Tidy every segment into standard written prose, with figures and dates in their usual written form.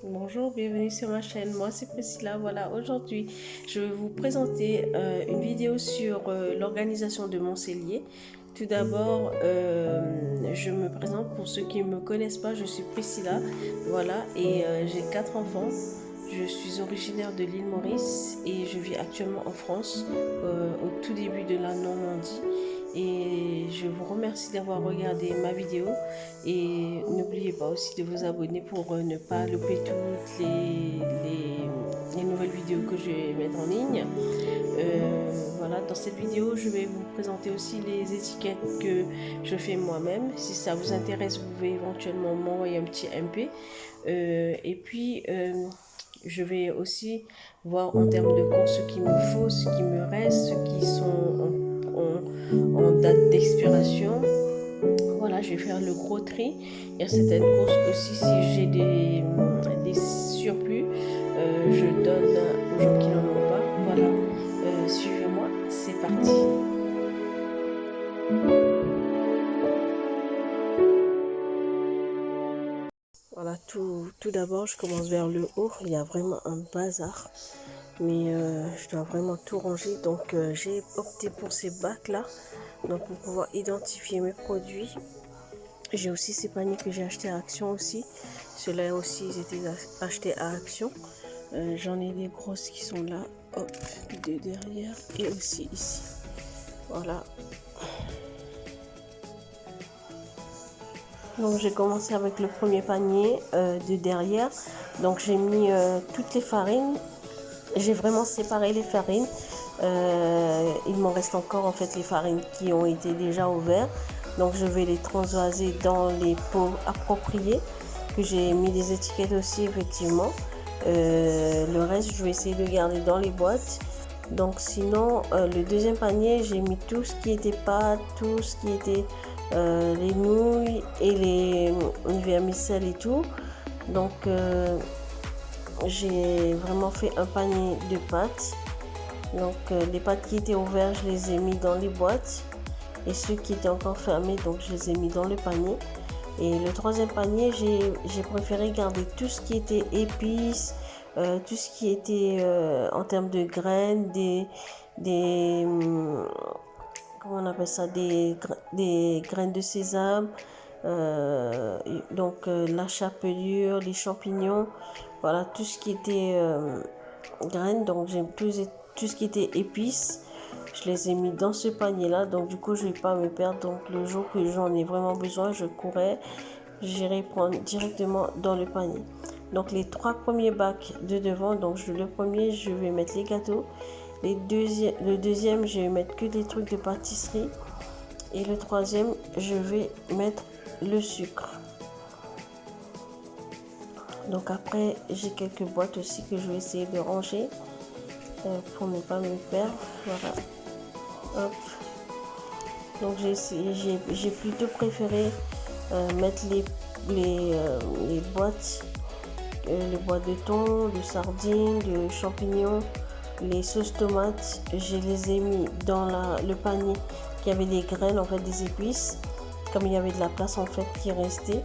Bonjour, bienvenue sur ma chaîne. Moi c'est Priscilla. Voilà, aujourd'hui je vais vous présenter une vidéo sur l'organisation de mon cellier. Tout d'abord, je me présente pour ceux qui ne me connaissent pas. Je suis Priscilla. Voilà, et j'ai 4 enfants. Je suis originaire de l'île Maurice et je vis actuellement en France, au tout début de la Normandie. Et je vous remercie d'avoir regardé ma vidéo. Et n'oubliez pas aussi de vous abonner pour ne pas louper toutes les nouvelles vidéos que je vais mettre en ligne. Voilà, dans cette vidéo, je vais vous présenter aussi les étiquettes que je fais moi-même. Si ça vous intéresse, vous pouvez éventuellement m'envoyer un petit MP. Et puis, je vais aussi voir en termes de courses ce qu'il me faut, ce qui me reste, ce qui sont en date d'expiration. Voilà, je vais faire le gros tri. Il y a certaines courses aussi, si j'ai des surplus, je donne aux gens qui n'en ont pas. Voilà, suivez-moi, c'est parti. Voilà, tout d'abord, je commence vers le haut. Il y a vraiment un bazar, mais je dois vraiment tout ranger. Donc, j'ai opté pour ces bacs-là, donc pour pouvoir identifier mes produits. J'ai aussi ces paniers que j'ai achetés à Action aussi. Ceux-là aussi, ils étaient achetés à Action. J'en ai des grosses qui sont là, hop, de derrière et aussi ici. Voilà. Donc j'ai commencé avec le premier panier de derrière. Donc j'ai mis toutes les farines. J'ai vraiment séparé les farines. Il m'en reste encore en fait les farines qui ont été déjà ouvertes. Donc je vais les transvaser dans les pots appropriés. Que j'ai mis des étiquettes aussi effectivement. Le reste je vais essayer de garder dans les boîtes. Donc sinon le deuxième panier j'ai mis tout ce qui était pâtes, tout ce qui était les nouilles et les vermicelles et tout. Donc j'ai vraiment fait un panier de pâtes. Donc les pâtes qui étaient ouvertes, je les ai mis dans les boîtes. Et ceux qui étaient encore fermés, donc je les ai mis dans le panier. Et le troisième panier, j'ai préféré garder tout ce qui était épices, tout ce qui était en termes de graines, des comment on appelle ça, des graines de sésame, donc la chapelure, les champignons, voilà tout ce qui était graines. Donc j'ai tout ce qui était épices, je les ai mis dans ce panier là. Donc du coup je vais pas me perdre. Donc le jour que j'en ai vraiment besoin, je courais, j'irai prendre directement dans le panier. Donc les 3 premiers bacs de devant, donc le premier je vais mettre les gâteaux. Le deuxième, je vais mettre que des trucs de pâtisserie. Et le troisième, je vais mettre le sucre. Donc après, j'ai quelques boîtes aussi que je vais essayer de ranger pour ne pas me perdre. Voilà. Hop. Donc j'ai plutôt préféré mettre les boîtes, les boîtes de thon, de sardines, de champignons, les sauces tomates. Je les ai mis dans le panier qui avait des graines, en fait des épices, comme il y avait de la place en fait qui restait.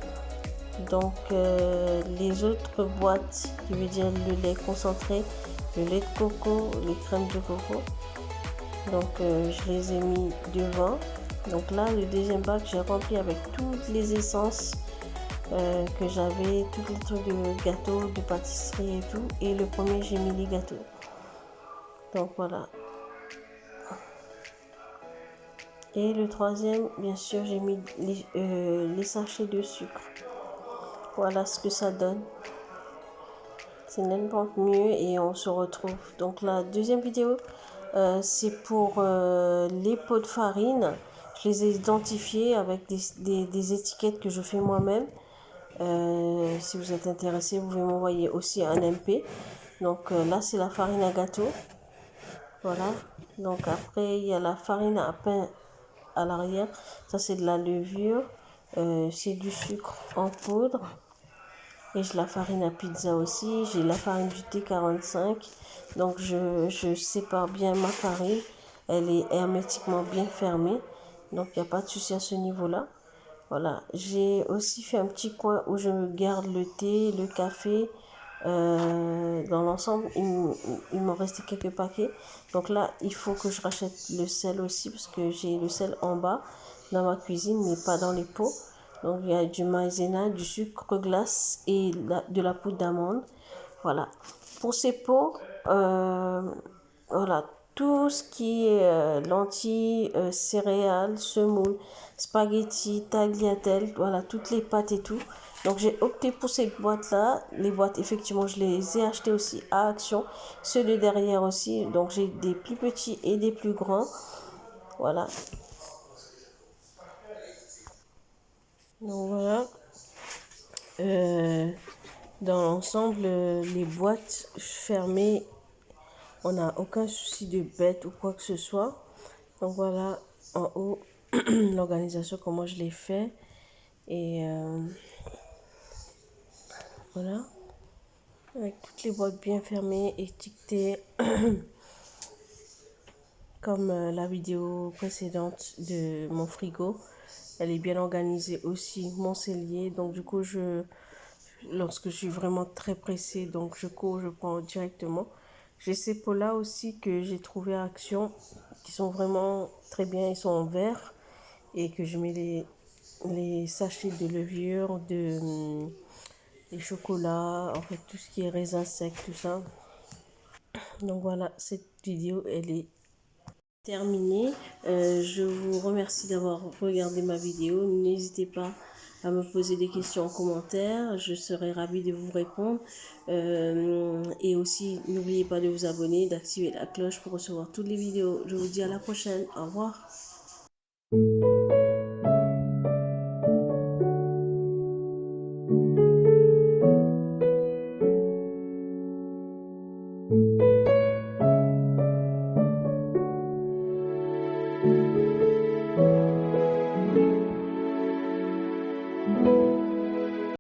Donc les autres boîtes, qui veut dire le lait concentré, le lait de coco, les crèmes de coco, donc je les ai mis devant. Donc là le deuxième bac, j'ai rempli avec toutes les essences que j'avais, tous les trucs de gâteaux, de pâtisserie et tout. Et le premier, j'ai mis les gâteaux. Donc voilà. Et le troisième, bien sûr, j'ai mis les sachets de sucre. Voilà ce que ça donne. C'est nettement mieux et on se retrouve. Donc la deuxième vidéo, c'est pour les pots de farine. Je les ai identifiés avec des étiquettes que je fais moi-même. Si vous êtes intéressé, vous pouvez m'envoyer aussi un MP. Donc là, c'est la farine à gâteau. Voilà. Donc après, il y a la farine à pain à l'arrière. Ça, c'est de la levure. C'est du sucre en poudre. Et j'ai la farine à pizza aussi. J'ai la farine du T45. Donc je sépare bien ma farine. Elle est hermétiquement bien fermée. Donc il n'y a pas de souci à ce niveau-là. Voilà, j'ai aussi fait un petit coin où je me garde le thé, le café, Dans l'ensemble, il m'en restait quelques paquets. Donc là, il faut que je rachète le sel aussi parce que j'ai le sel en bas dans ma cuisine, mais pas dans les pots. Donc il y a du maïzena, du sucre glace et de la poudre d'amande. Voilà. Pour ces pots, voilà, tout ce qui est lentilles, céréales, semoule, spaghetti, tagliatelle, voilà, toutes les pâtes et tout. Donc j'ai opté pour ces boîtes-là. Les boîtes, effectivement, je les ai achetées aussi à Action. Ceux de derrière aussi. Donc j'ai des plus petits et des plus grands. Voilà. Donc voilà. Euh, dans l'ensemble, les boîtes fermées, on n'a aucun souci de bête ou quoi que ce soit. Donc voilà, en haut, l'organisation, comment je l'ai fait. Et voilà, avec toutes les boîtes bien fermées, étiquetées, comme la vidéo précédente de mon frigo. Elle est bien organisée aussi, mon cellier. Donc du coup, lorsque je suis vraiment très pressée, donc je cours, je prends directement. J'ai ces pots-là aussi que j'ai trouvé à Action, qui sont vraiment très bien. Ils sont en verre et que je mets les sachets de levure, les chocolats, en fait tout ce qui est raisin sec, tout ça. Donc voilà, cette vidéo, elle est terminée. Je vous remercie d'avoir regardé ma vidéo. N'hésitez pas à me poser des questions en commentaire. Je serai ravie de vous répondre. Et aussi, n'oubliez pas de vous abonner, d'activer la cloche pour recevoir toutes les vidéos. Je vous dis à la prochaine. Au revoir.